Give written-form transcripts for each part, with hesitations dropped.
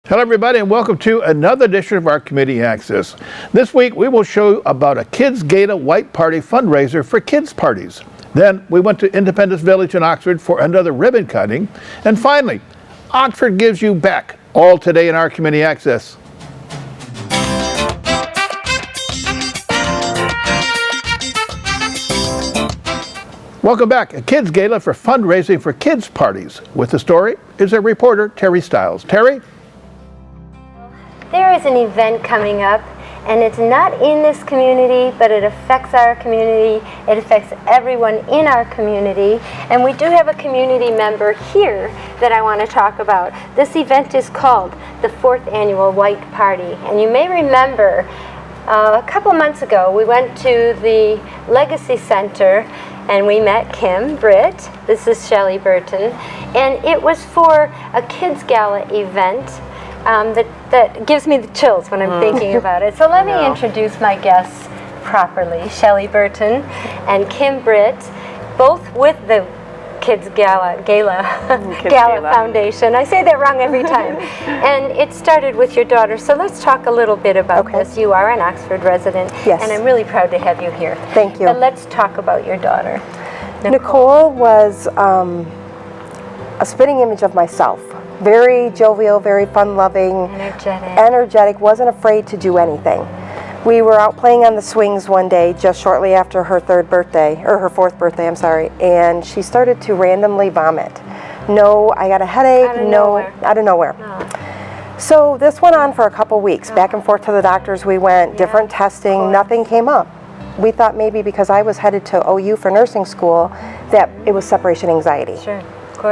Hello everybody and welcome to another edition of our Community Access. This week we will show you about a KIDSgala White Party fundraiser for kids parties. Then we went to Independence Village in Oxford for another ribbon cutting. And finally, Oxford gives you back, all today in our Community Access. Welcome back. A KIDSgala for fundraising for kids parties. With the story is our reporter, Terry Stiles. Terry? There is an event coming up, and it's not in this community, but it affects our community. It affects everyone in our community, and we do have a community member here that I want to talk about. This event is called the 4th Annual White Party, and you may remember a couple months ago we went to the Legacy Center and we met Kim, Britt, this is Shelley Burton, and it was for a KIDSgala event. That gives me the chills when I'm thinking about it. So let me introduce my guests properly. Shelley Burton and Kim Britt, both with the KIDSgala Foundation. I say that wrong every time. And it started with your daughter. So let's talk a little bit about this. You are an Oxford resident, and I'm really proud to have you here. Thank you. But let's talk about your daughter. Nicole was a spitting image of myself. Very jovial, very fun-loving, energetic, wasn't afraid to do anything. We were out playing on the swings one day just shortly after her fourth birthday, I'm sorry, and she started to randomly vomit. No, I got a headache, out of nowhere. So this went on for a couple weeks, back and forth to the doctors we went, different testing, nothing came up. We thought maybe because I was headed to OU for nursing school that it was separation anxiety. Sure.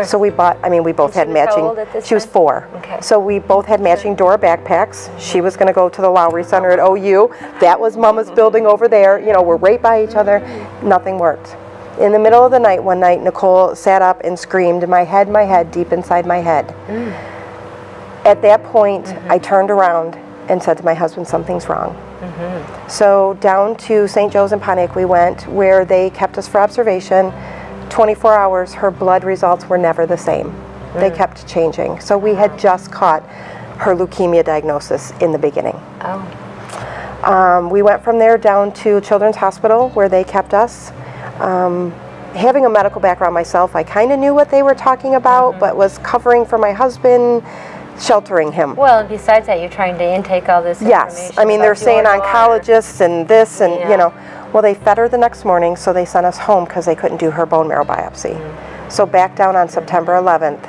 So we both had matching. She was 4. Okay. So we both had matching Dora backpacks. She was going to go to the Lowry Center at OU. That was Mama's building over there. You know, we're right by each other. Nothing worked. In the middle of the night, one night, Nicole sat up and screamed, my head, deep inside my head. At that point, I turned around and said to my husband, something's wrong. So down to St. Joe's in Pontiac we went, where they kept us for observation. 24 hours, her blood results were never the same. They kept changing. So we had just caught her leukemia diagnosis in the beginning. We went from there down to Children's Hospital where they kept us. Having a medical background myself, I kind of knew what they were talking about, but was covering for my husband, sheltering him. Well, besides that, you're trying to intake all this information. Yes, I mean, they're saying oncologists and this and, you know. Well, they fed her the next morning, so they sent us home because they couldn't do her bone marrow biopsy. So back down on September 11th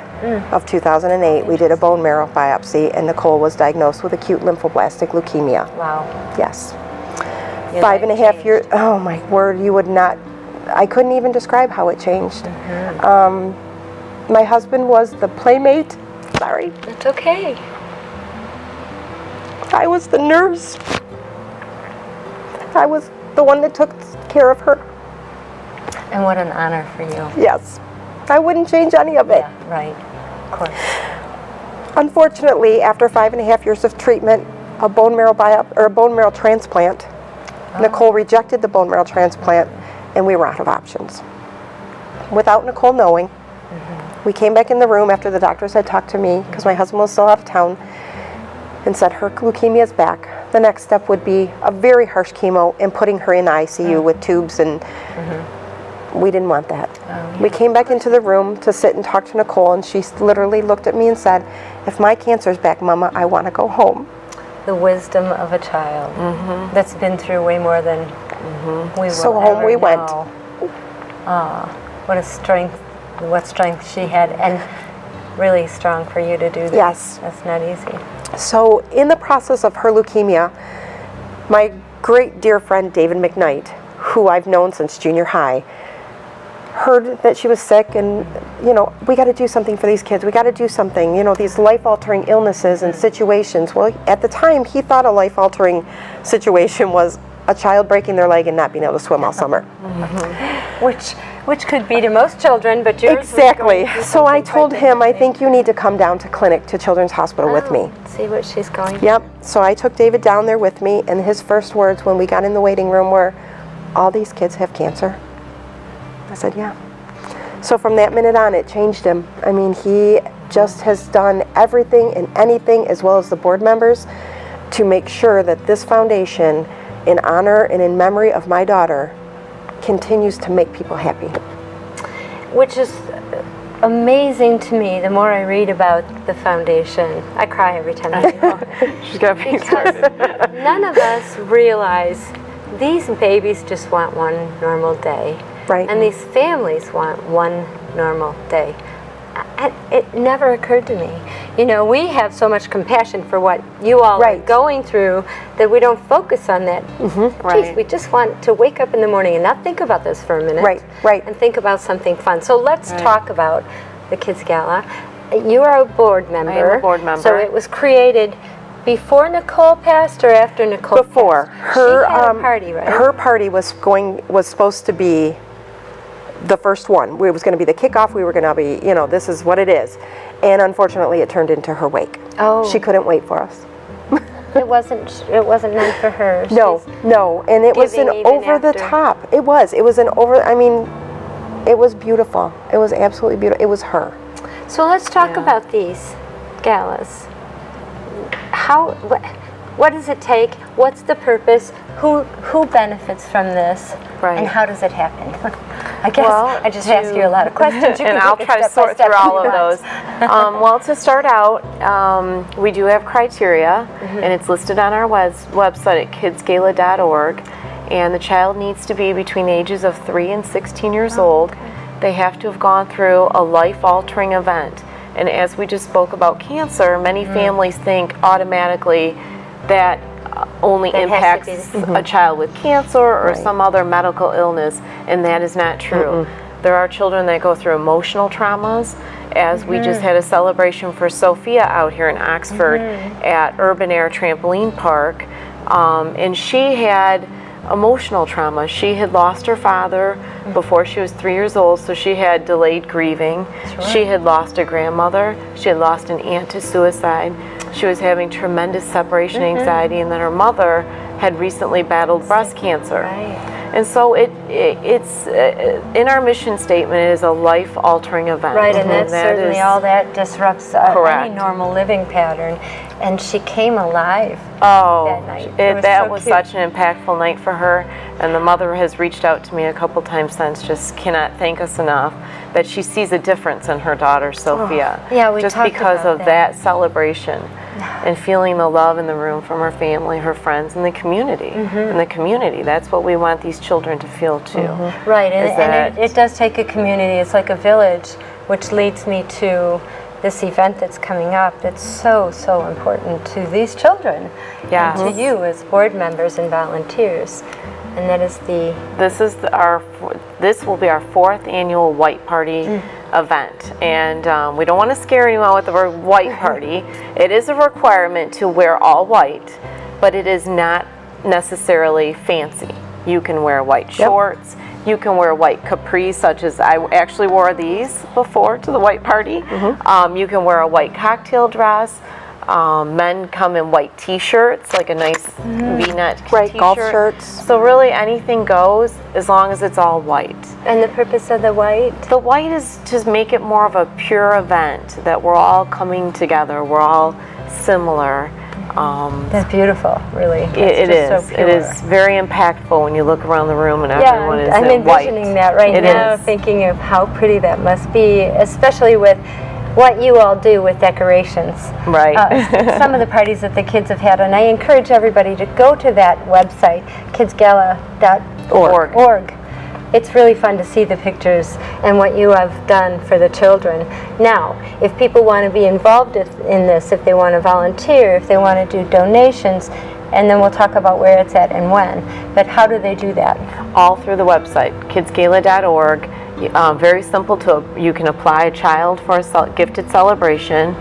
of 2008, we did a bone marrow biopsy, and Nicole was diagnosed with acute lymphoblastic leukemia. Wow. Yes. 5.5 years, oh my word, you would not, I couldn't even describe how it changed. My husband was the playmate, sorry. It's okay. I was the nurse. I was the one that took care of her. And what an honor for you. Yes. I wouldn't change any of it. Yeah, right. Of course. Unfortunately, after 5.5 years of treatment, a bone marrow transplant, Nicole rejected the bone marrow transplant, and we were out of options. Without Nicole knowing, we came back in the room after the doctors had talked to me, because my husband was still out of town, and said her leukemia is back. The next step would be a very harsh chemo and putting her in the ICU with tubes, and we didn't want that. We came back into the room to sit and talk to Nicole, and she literally looked at me and said, if my cancer's back, Mama, I want to go home. The wisdom of a child that's been through way more than we will So home we went. What a strength, what strength she had, and really strong for you to do this. Yes. That's not easy. So in the process of her leukemia, my great dear friend David McKnight, who I've known since junior high, heard that she was sick, and you know, we got to do something for these kids. We got to do something, you know, these life-altering illnesses and situations. Well, at the time, he thought a life-altering situation was a child breaking their leg and not being able to swim all summer. Which could be to most children, but yours exactly. So I told him, I think you need to come down to clinic to Children's Hospital with me. See what she's going. Yep. So I took David down there with me, and his first words when we got in the waiting room were, all these kids have cancer. I said, yeah. So from that minute on, it changed him. I mean, he just has done everything and anything, as well as the board members, to make sure that this foundation, in honor and in memory of my daughter, continues to make people happy. Which is amazing to me. The more I read about the foundation, I cry every time I go. She's got me started. None of us realize these babies just want one normal day. Right. And these families want one normal day. It never occurred to me. You know, we have so much compassion for what you all are going through that we don't focus on that. Geez, we just want to wake up in the morning and not think about this for a minute. Right. And think about something fun. So let's talk about the Kids Gala. You are a board member. I am a board member. So it was created before Nicole passed or after Nicole Before. passed? Her She had a party, right? Her party was supposed to be the first one. It was going to be the kickoff. We were going to be, you know, this is what it is. And unfortunately, it turned into her wake. Oh. She couldn't wait for us. It wasn't meant for her. No, and it was an giving even over the after. top. It was an over, I mean, it was beautiful. It was absolutely beautiful. It was her. So let's talk about these galas. What does it take? What's the purpose? Who benefits from this? Right. And how does it happen? I guess Well, I just asked you a lot of questions. You and can I'll take it try to step by sort step through if all you of want. those. Well, to start out, we do have criteria, and it's listed on our website at KIDSgala.org. And the child needs to be between the ages of 3 and 16 years old. They have to have gone through a life-altering event. And as we just spoke about cancer, many families think automatically that only That has to impacts be a child with cancer or some other medical illness, and that is not true. There are children that go through emotional traumas, as we just had a celebration for Sophia out here in Oxford at Urban Air Trampoline Park, and she had emotional trauma. She had lost her father before she was 3 years old, so she had delayed grieving. She had lost a grandmother. She had lost an aunt to suicide. She was having tremendous separation anxiety, and then her mother had recently battled breast cancer. And so it's in our mission statement, it is a life-altering event. Right, and that's certainly all that disrupts any Correct. normal living pattern. And she came alive that night. That was such an impactful night for her, and the mother has reached out to me a couple times since, just cannot thank us enough that she sees a difference in her daughter Sophia. Yeah, we just talked because about of that celebration and feeling the love in the room from her family, her friends, and the community. In the community, that's what we want these children to feel too. Right, and it does take a community. It's like a village, which leads me to this event that's coming up. It's so important to these children and to you as board members and volunteers. And that is this will be our 4th annual White Party event, and we don't want to scare anyone with the word white party. It is a requirement to wear all white, but it is not necessarily fancy. You can wear white shorts. You can wear white capris, such as I actually wore these before to the white party. You can wear a white cocktail dress. Men come in white t-shirts, like a nice V-neck t-shirt. Golf shirts. So really anything goes as long as it's all white. And the purpose of the white? The white is to make it more of a pure event, that we're all coming together, we're all similar. That's beautiful, really. It is. So pure. It is very impactful when you look around the room and everyone is I'm in white. envisioning that right It now, is. thinking of how pretty that must be, especially with what you all do with decorations. Right. Some of the parties that the kids have had, and I encourage everybody to go to that website, kidsgala.org. It's really fun to see the pictures and what you have done for the children. Now, if people want to be involved in this, if they want to volunteer, if they want to do donations, and then we'll talk about where it's at and when, but how do they do that? All through the website, kidsgala.org. Very simple you can apply a child for a gifted celebration.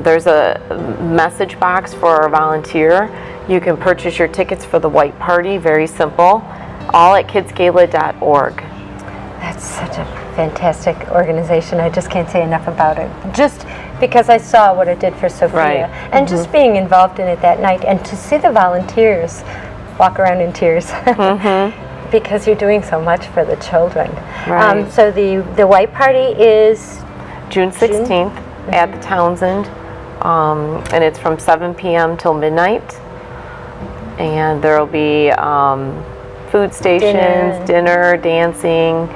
There's a message box for a volunteer. You can purchase your tickets for the white party, very simple. All at kidsgala.org. That's such a fantastic organization. I just can't say enough about it. Just because I saw what it did for Sophia. And just being involved in it that night, and to see the volunteers walk around in tears. Because you're doing so much for the children. Right. So the white party is June 16th. at the Townsend, and it's from 7 p.m. till midnight. And there will be food stations, dinner, dancing.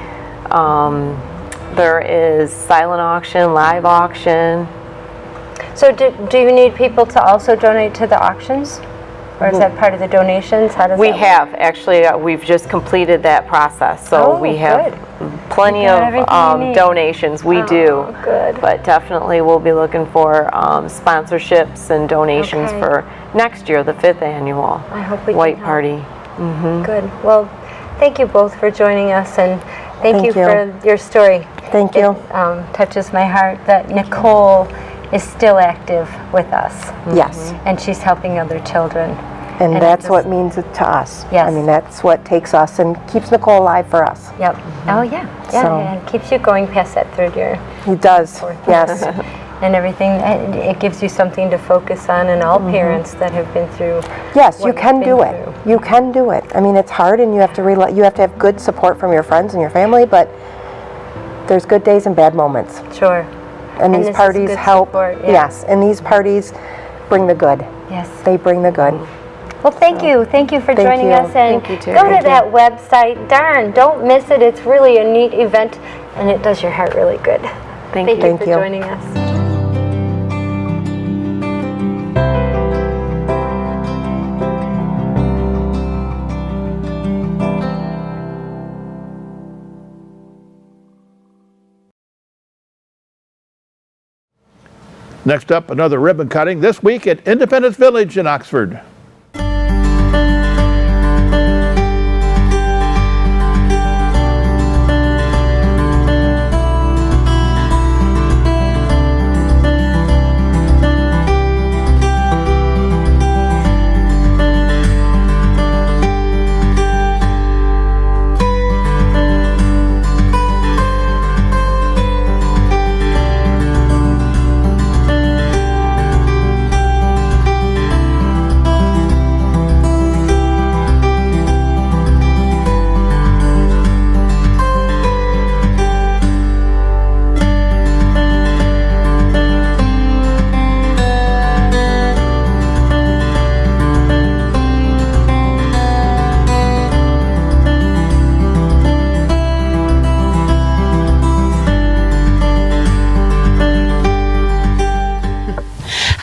There is silent auction, live auction. So do you need people to also donate to the auctions? Or is that part of the donations? How does We that work? have, actually, we've just completed that process. So Oh, we have good. plenty You got everything of you need. donations. We do. Good. But definitely we'll be looking for sponsorships and donations Okay. for next year, the 5th annual I hope we White can Party. Good. Well, thank you both for joining us, and thank you Thank you. for your story. Thank you. It touches my heart that Nicole is still active with us, Yes. and she's helping other children. And And that's it what just- means it to us. Yes. I mean, that's what takes us and keeps Nicole alive for us. Yep. Oh yeah. Yeah. So- And it keeps you going past that 3rd year He does, yes. and everything. And it gives you something to focus on, and all parents that have been through. Yes, what you you've can been do it. through. You can do it. I mean, it's hard, and you have to have good support from your friends and your family, but there's good days and bad moments. Sure. And this these is parties good help. support, yeah. Yes, and these parties bring the good. Yes. They bring the good. Well, thank you. Thank you for Thank joining you. us. And Thank you, too. go to Thank you. that website. Darn, don't miss it. It's really a neat event, and it does your heart really good. Thank you. Thank for you. joining us. Next up, another ribbon cutting this week at Independence Village in Oxford.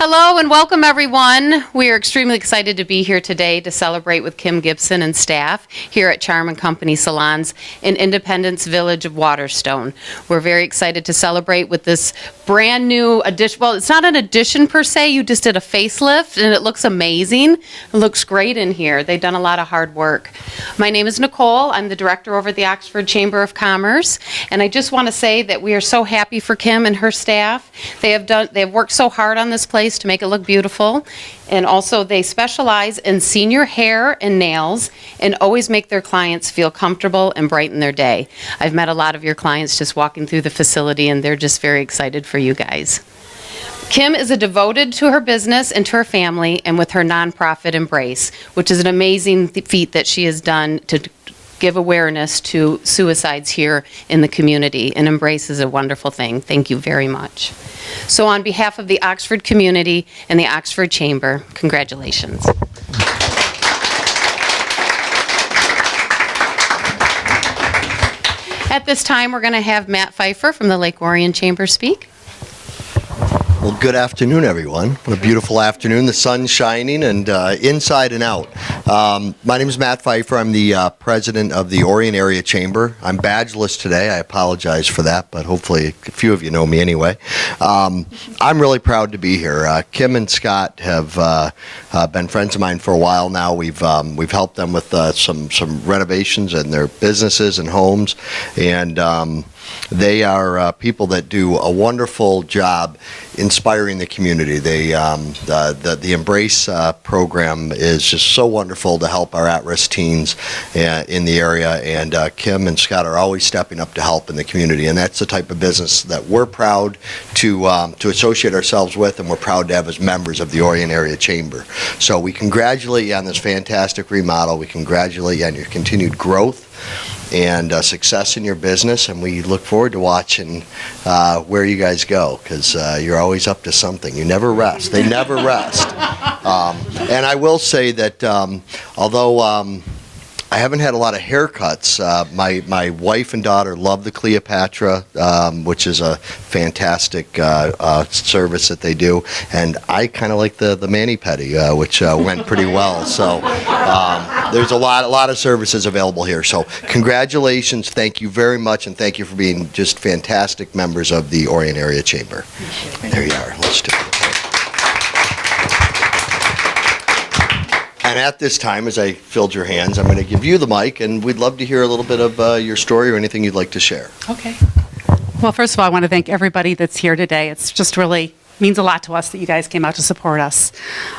Hello and welcome everyone. We are extremely excited to be here today to celebrate with Kim Gibson and staff here at Charm & Company Salons in Independence Village of Waterstone. We're very excited to celebrate with this brand new addition. Well, it's not an addition per se, you just did a facelift and it looks amazing. It looks great in here. They've done a lot of hard work. My name is Nicole. I'm the director over at the Oxford Chamber of Commerce, and I just want to say that we are so happy for Kim and her staff. They have worked so hard on this place to make it look beautiful, and also they specialize in senior hair and nails and always make their clients feel comfortable and brighten their day. I've met a lot of your clients just walking through the facility, and they're just very excited for you guys. Kim is devoted to her business and to her family, and with her nonprofit Embrace, which is an amazing feat that she has done to give awareness to suicides here in the community, and Embrace is a wonderful thing. Thank you very much. So on behalf of the Oxford community and the Oxford Chamber, congratulations. At this time, we're going to have Matt Pfeiffer from the Lake Orion Chamber speak. Well, good afternoon, everyone. What a beautiful afternoon. The sun's shining and inside and out. My name is Matt Pfeiffer. I'm the president of the Orion Area Chamber. I'm badgeless today. I apologize for that, but hopefully a few of you know me anyway. I'm really proud to be here. Kim and Scott have been friends of mine for a while now. We've helped them with some renovations in their businesses and homes, and they are people that do a wonderful job inspiring the community. The Embrace program is just so wonderful to help our at-risk teens in the area, and Kim and Scott are always stepping up to help in the community, and that's the type of business that we're proud to associate ourselves with, and we're proud to have as members of the Orion Area Chamber. So we congratulate you on this fantastic remodel. We congratulate you on your continued growth. and success in your business, and we look forward to watching where you guys go, because you're always up to something. You never rest. They never rest. And I will say that although I haven't had a lot of haircuts, my wife and daughter love the Cleopatra, which is a fantastic service that they do, and I kind of like the mani-pedi, which went pretty well. So there's a lot of services available here. So congratulations, thank you very much, and thank you for being just fantastic members of the Orion Area Chamber. There you are. Let's do it. And at this time, as I filled your hands, I'm going to give you the mic, and we'd love to hear a little bit of your story or anything you'd like to share. Okay. Well, first of all, I want to thank everybody that's here today. It's just really means a lot to us that you guys came out to support us.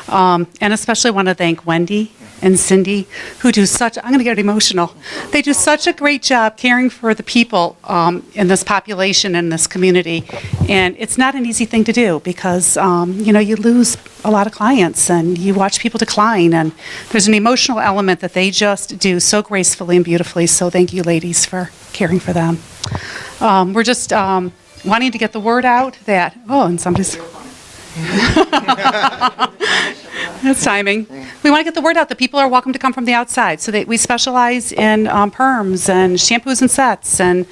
And especially want to thank Wendy and Cindy, who do such, I'm going to get emotional. They do such a great job caring for the people in this population, in this community. And it's not an easy thing to do because, you lose a lot of clients and you watch people decline. And there's an emotional element that they just do so gracefully and beautifully. So thank you, ladies, for caring for them. We're just wanting to get the word out that, and somebody's... That's timing. We want to get the word out that people are welcome to come from the outside. So that we specialize in perms and shampoos and sets and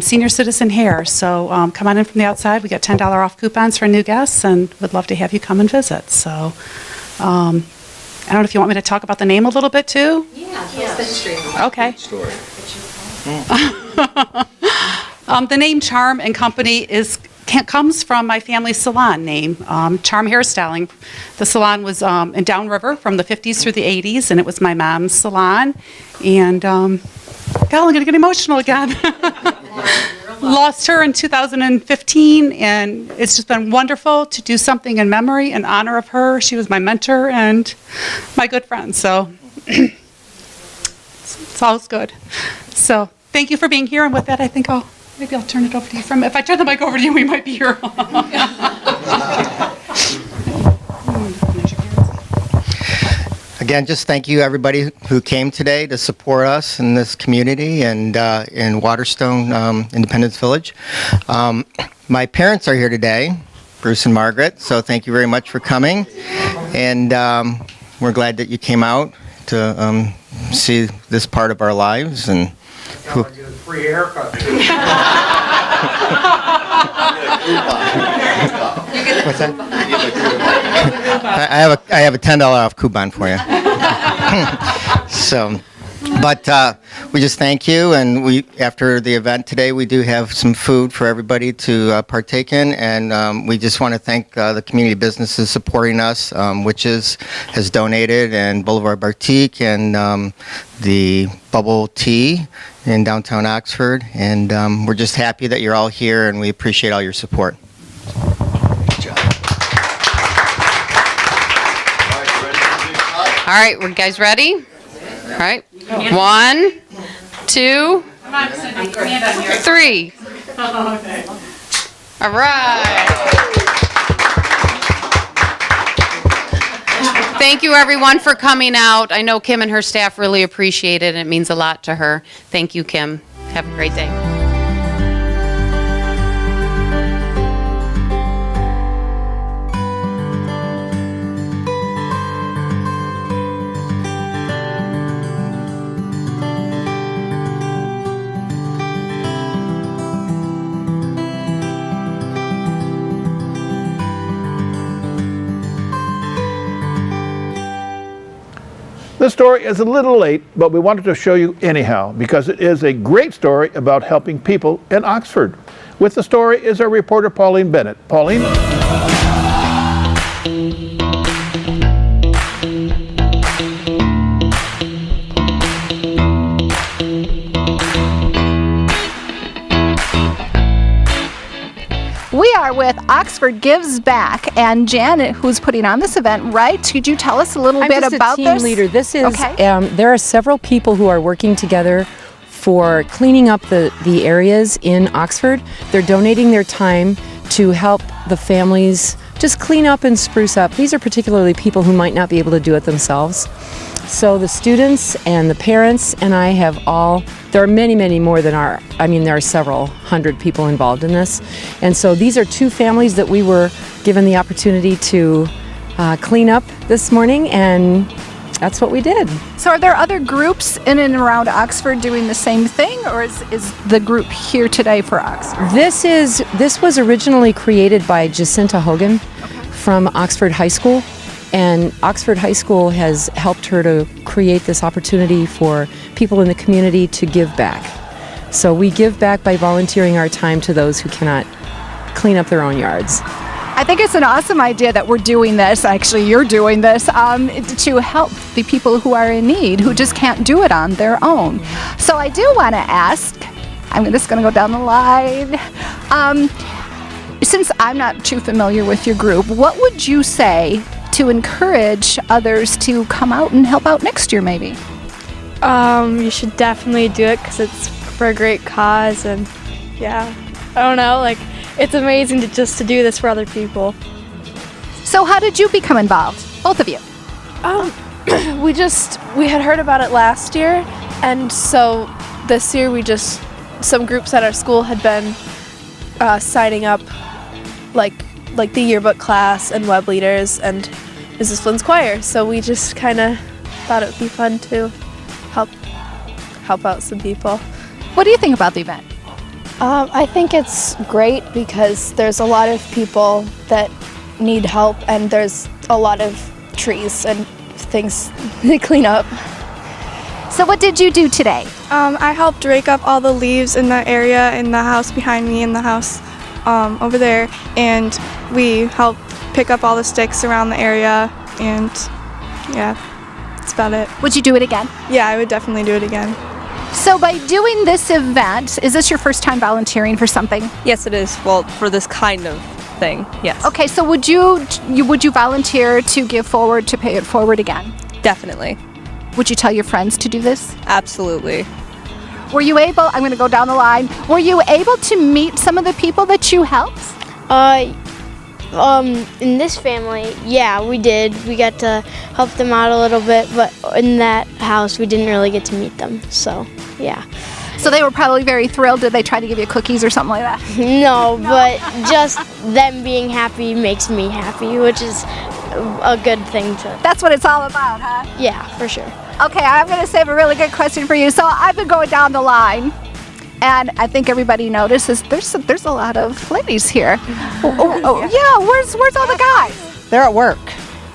senior citizen hair. So come on in from the outside. We got $10 off coupons for new guests, and would love to have you come and visit. So I don't know if you want me to talk about the name a little bit too. Yeah. Okay. The name Charm and Company comes from my family's salon name, Charm Hairstyling. The salon was in Downriver from the 50s through the 80s, and it was my mom's salon. And, God, I'm going to get emotional again. Lost her in 2015, and it's just been wonderful to do something in memory and honor of her. She was my mentor and my good friend, so it's always good. So thank you for being here, and with that, I think maybe I'll turn it over to you. If I turn the mic over to you, we might be here. Again, just thank you everybody who came today to support us in this community and in Waterstone Independence Village. My parents are here today, Bruce and Margaret, so thank you very much for coming. And we're glad that you came out to see this part of our lives. And Free haircut. What's that? I have a $10 off coupon for you. So, but we just thank you, and after the event today, we do have some food for everybody to partake in, and we just want to thank the community businesses supporting us, Witches has donated, and Boulevard Bartique, and the Bubble Tea in downtown Oxford, and we're just happy that you're all here, and we appreciate all your support. Good job. All right, you guys ready? All right. 1, 2, 3. All right. Thank you, everyone, for coming out. I know Kim and her staff really appreciate it, and it means a lot to her. Thank you, Kim. Have a great day. This story is a little late, but we wanted to show you anyhow because it is a great story about helping people in Oxford. With the story is our reporter Pauline Bennett. Pauline? We are with Oxford Gives Back, and Janet, who's putting on this event, right? Could you tell us a little bit about this? I'm just a team leader. This is, okay. There are several people who are working together for cleaning up the areas in Oxford. They're donating their time to help the families just clean up and spruce up. These are particularly people who might not be able to do it themselves. So the students and the parents and I have all, there are many, many more than there are several hundred people involved in this. And so these are 2 families that we were given the opportunity to clean up this morning, and that's what we did. So are there other groups in and around Oxford doing the same thing, or is the group here today for Oxford? This was originally created by Jacinta Hogan from Oxford High School, and Oxford High School has helped her to create this opportunity for people in the community to give back. So we give back by volunteering our time to those who cannot clean up their own yards. I think it's an awesome idea that we're doing this, actually you're doing this, to help the people who are in need, who just can't do it on their own. So I do want to ask, I'm just going to go down the line, since I'm not too familiar with your group, what would you say to encourage others to come out and help out next year maybe? You should definitely do it because it's for a great cause, and yeah, I don't know, like, it's amazing to do this for other people. So how did you become involved, both of you? We had heard about it last year, and so this year some groups at our school had been signing up, like the yearbook class and web leaders and Mrs. Flynn's choir. So we just kind of thought it would be fun to help out some people. What do you think about the event? I think it's great because there's a lot of people that need help, and there's a lot of trees and things to clean up. So what did you do today? I helped rake up all the leaves in the area in the house behind me, in the house over there, and we helped pick up all the sticks around the area, and yeah, that's about it. Would you do it again? Yeah, I would definitely do it again. So by doing this event, is this your first time volunteering for something? Yes, it is. Well, for this kind of thing, yes. Okay, so would you volunteer to give forward, to pay it forward again? Definitely. Would you tell your friends to do this? Absolutely. Were you able, I'm going to go down the line, were you able to meet some of the people that you helped? In this family, yeah, we did. We got to help them out a little bit, but in that house, we didn't really get to meet them, so, yeah. So they were probably very thrilled. Did they try to give you cookies or something like that? No, but just them being happy makes me happy, which is a good thing to... That's what it's all about, huh? Yeah, for sure. Okay, I'm going to save a really good question for you. So I've been going down the line, and I think everybody notices there's a lot of ladies here. Yeah, where's all the guys? They're at work.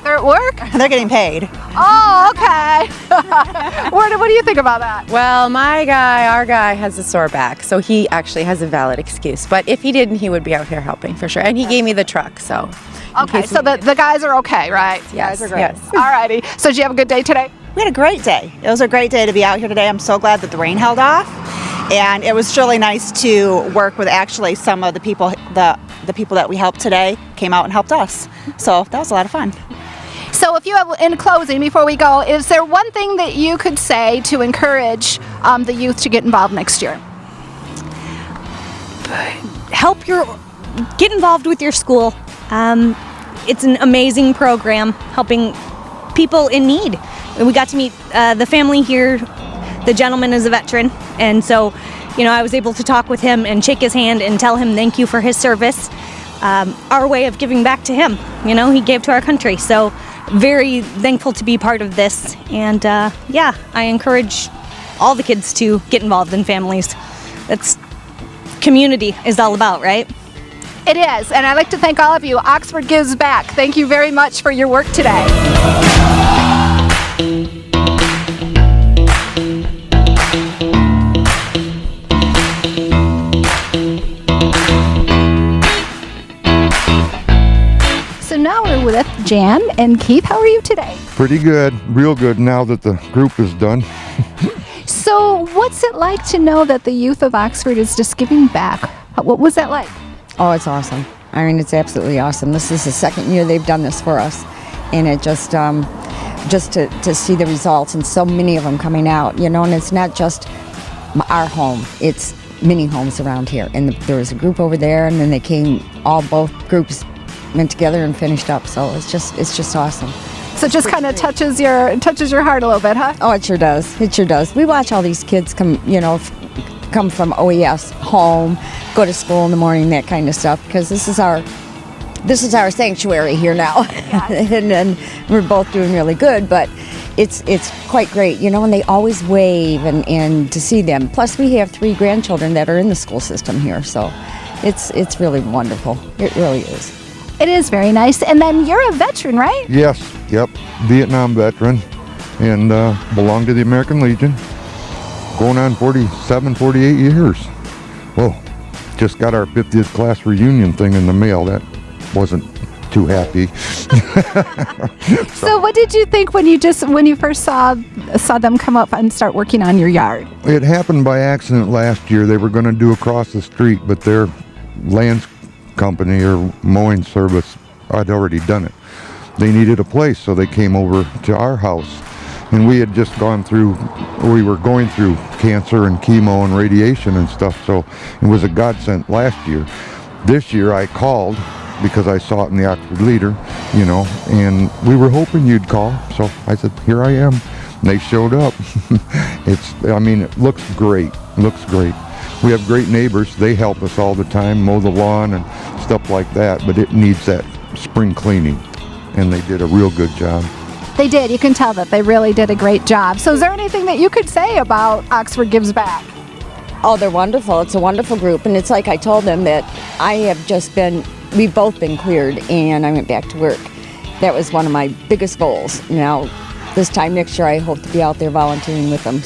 They're at work? They're getting paid. Oh, okay. What do you think about that? Well, our guy has a sore back, so he actually has a valid excuse. But if he didn't, he would be out here helping for sure. And he gave me the truck, so. Okay, so the guys are okay, right? Yes, guys are great. yes. All righty. So did you have a good day today? We had a great day. It was a great day to be out here today. I'm so glad that the rain held off. And it was really nice to work with actually some of the people, the people that we helped today came out and helped us. So that was a lot of fun. So if you have, in closing, before we go, is there one thing that you could say to encourage the youth to get involved next year? Get involved with your school. It's an amazing program helping people in need. And we got to meet the family here. The gentleman is a veteran, and so, I was able to talk with him and shake his hand and tell him thank you for his service. Our way of giving back to him. He gave to our country, so very thankful to be part of this. And I encourage all the kids to get involved in families. That's community is all about, right? It is, and I'd like to thank all of you. Oxford Gives Back. Thank you very much for your work today. So now we're with Jan and Keith. How are you today? Pretty good, real good now that the group is done. So what's it like to know that the youth of Oxford is just giving back? What was that like? Oh, it's awesome. I mean, it's absolutely awesome. This is the second year they've done this for us, and it just to see the results and so many of them coming out, and it's not just our home, it's many homes around here. And there was a group over there, and then they came, both groups went together and finished up. So it's just awesome. So it just kind of touches your heart a little bit, huh? Oh, it sure does. It sure does. We watch all these kids come from OES home, go to school in the morning, that kind of stuff, because this is our sanctuary here now. and we're both doing really good, but it's quite great, and they always wave and to see them. Plus we have 3 grandchildren that are in the school system here, so it's really wonderful. It really is. It is very nice. And then you're a veteran, right? Yes, yep, Vietnam veteran, and belong to the American Legion. Going on 47, 48 years. Well, just got our 50th class reunion thing in the mail. That wasn't too happy. So what did you think when you first saw them come up and start working on your yard? It happened by accident last year. They were going to do across the street, but their lands company or mowing service had already done it. They needed a place, so they came over to our house. And we had just we were going through cancer and chemo and radiation and stuff, so it was a godsend last year. This year I called because I saw it in the Oxford Leader, and we were hoping you'd call, so I said, here I am. And they showed up. It looks great. We have great neighbors. They help us all the time, mow the lawn and stuff like that, but it needs that spring cleaning, and they did a real good job. They did. You can tell that they really did a great job. So is there anything that you could say about Oxford Gives Back? Oh, they're wonderful. It's a wonderful group, and it's like I told them that we've both been cleared, and I went back to work. That was one of my biggest goals. Now, this time next year, I hope to be out there volunteering with them,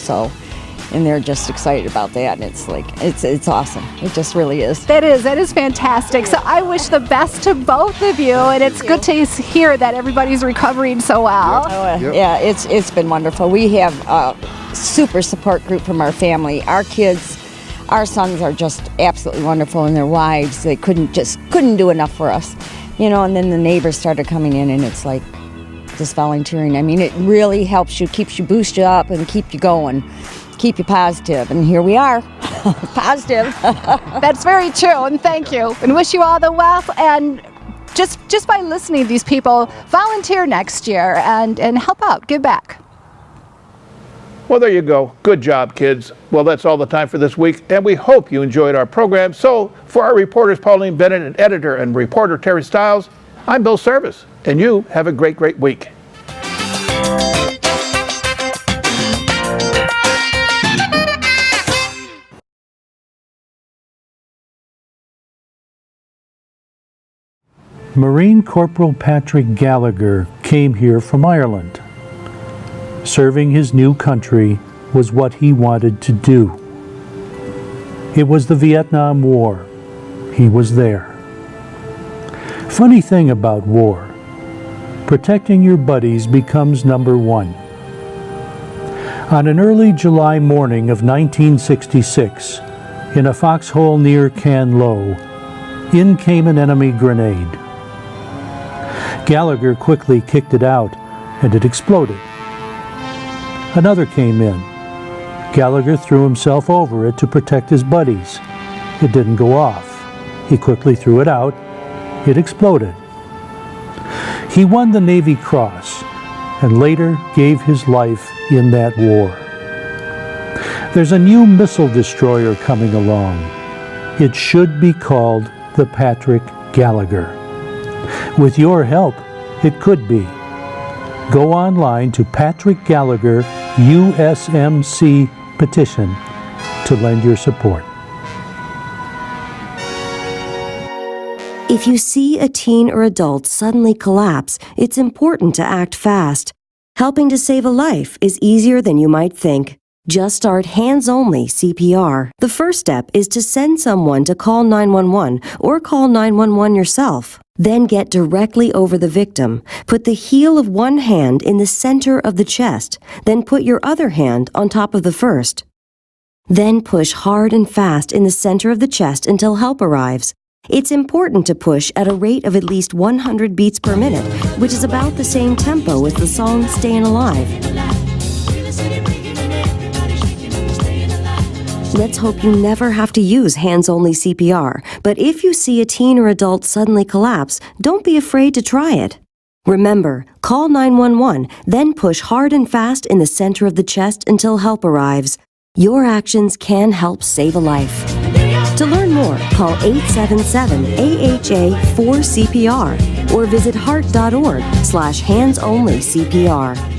and they're just excited about that. And it's awesome. It just really is. That is fantastic. So I wish the best to both of you, and it's good to hear that everybody's recovering so well. Yeah, it's been wonderful. We have a super support group from our family. Our kids, our sons are just absolutely wonderful, and their wives, they couldn't do enough for us, and then the neighbors started coming in, and it's like just volunteering. It really helps you, keeps you boosted up and keep you going, keep you positive, and here we are. Positive. That's very true, and thank you, and wish you all the wealth. And just by listening to these people, volunteer next year and help out, give back. Well, there you go. Good job, kids. Well, that's all the time for this week, and we hope you enjoyed our program. So, for our reporters Pauline Bennett and editor and reporter Terry Stiles, I'm Bill Service, and you have a great, great week. Marine Corporal Patrick Gallagher came here from Ireland. Serving his new country was what he wanted to do. It was the Vietnam War. He was there. Funny thing about war, protecting your buddies becomes number one. On an early July morning of 1966, in a foxhole near Canlow, in came an enemy grenade. Gallagher quickly kicked it out, and it exploded. Another came in. Gallagher threw himself over it to protect his buddies. It didn't go off. He quickly threw it out. It exploded. He won the Navy Cross and later gave his life in that war. There's a new missile destroyer coming along. It should be called the Patrick Gallagher. With your help, it could be. Go online to Patrick Gallagher USMC petition to lend your support. If you see a teen or adult suddenly collapse, it's important to act fast. Helping to save a life is easier than you might think. Just start hands-only CPR. The first step is to send someone to call 911 or call 911 yourself. Then get directly over the victim. Put the heel of one hand in the center of the chest. Then put your other hand on top of the first. Then push hard and fast in the center of the chest until help arrives. It's important to push at a rate of at least 100 beats per minute, which is about the same tempo as the song Stayin' Alive. Let's hope you never have to use hands-only CPR, but if you see a teen or adult suddenly collapse, don't be afraid to try it. Remember, call 911, then push hard and fast in the center of the chest until help arrives. Your actions can help save a life. To learn more, call 877-AHA-4CPR or visit heart.org/hands-only CPR.